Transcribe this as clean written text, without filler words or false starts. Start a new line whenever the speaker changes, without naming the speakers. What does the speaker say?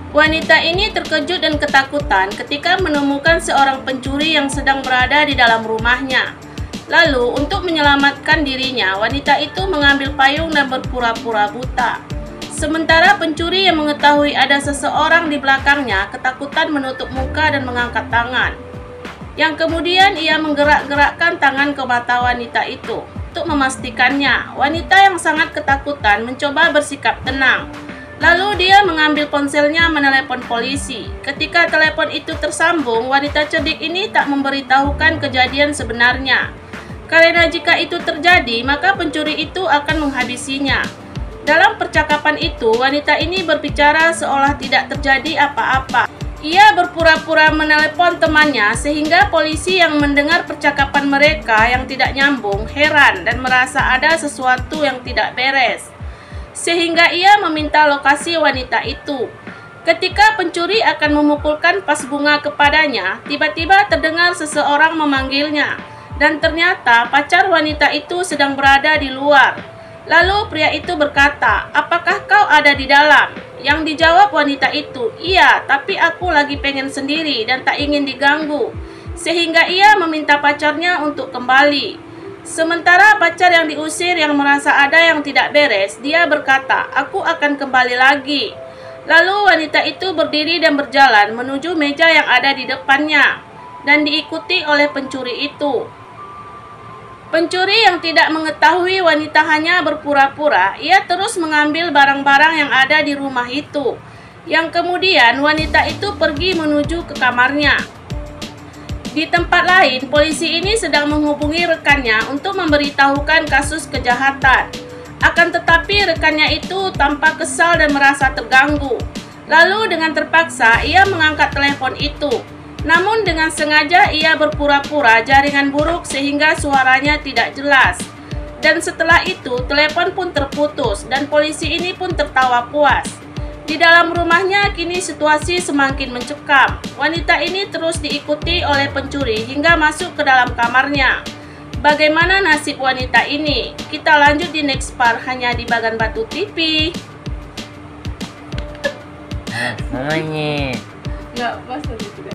Wanita ini terkejut dan ketakutan ketika menemukan seorang pencuri yang sedang berada di dalam rumahnya. Lalu, untuk menyelamatkan dirinya, wanita itu mengambil payung dan berpura-pura buta. Sementara pencuri yang mengetahui ada seseorang di belakangnya ketakutan menutup muka dan mengangkat tangan. Yang kemudian ia menggerak-gerakkan tangan ke mata wanita itu untuk memastikannya. Wanita yang sangat ketakutan mencoba bersikap tenang. Lalu dia mengambil ponselnya menelepon polisi. Ketika telepon itu tersambung, wanita cerdik ini tak memberitahukan kejadian sebenarnya. Karena jika itu terjadi, maka pencuri itu akan menghabisinya. Dalam percakapan itu, wanita ini berbicara seolah tidak terjadi apa-apa. Ia berpura-pura menelepon temannya sehingga polisi yang mendengar percakapan mereka yang tidak nyambung heran dan merasa ada sesuatu yang tidak beres. Sehingga ia meminta lokasi wanita itu. Ketika pencuri akan memukulkan vas bunga kepadanya, tiba-tiba terdengar seseorang memanggilnya. Dan ternyata pacar wanita itu sedang berada di luar. Lalu pria itu berkata, "Apakah kau ada di dalam?" Yang dijawab wanita itu, "Iya, tapi aku lagi pengen sendiri dan tak ingin diganggu." Sehingga ia meminta pacarnya untuk kembali. Sementara pacar yang diusir yang merasa ada yang tidak beres, dia berkata, "Aku akan kembali lagi." Lalu wanita itu berdiri dan berjalan menuju meja yang ada di depannya dan diikuti oleh pencuri itu. Pencuri yang tidak mengetahui wanita hanya berpura-pura, ia terus mengambil barang-barang yang ada di rumah itu. Yang kemudian wanita itu pergi menuju ke kamarnya. Di tempat lain, polisi ini sedang menghubungi rekannya untuk memberitahukan kasus kejahatan. Akan tetapi rekannya itu tampak kesal dan merasa terganggu. Lalu dengan terpaksa ia mengangkat telepon itu. Namun dengan sengaja ia berpura-pura jaringan buruk sehingga suaranya tidak jelas. Dan setelah itu telepon pun terputus dan polisi ini pun tertawa puas. Di dalam rumahnya kini situasi semakin mencekam. Wanita ini terus diikuti oleh pencuri hingga masuk ke dalam kamarnya. Bagaimana nasib wanita ini? Kita lanjut di next part hanya di Bagan Batu TV.
Mamanya.
Nggak pas tadi.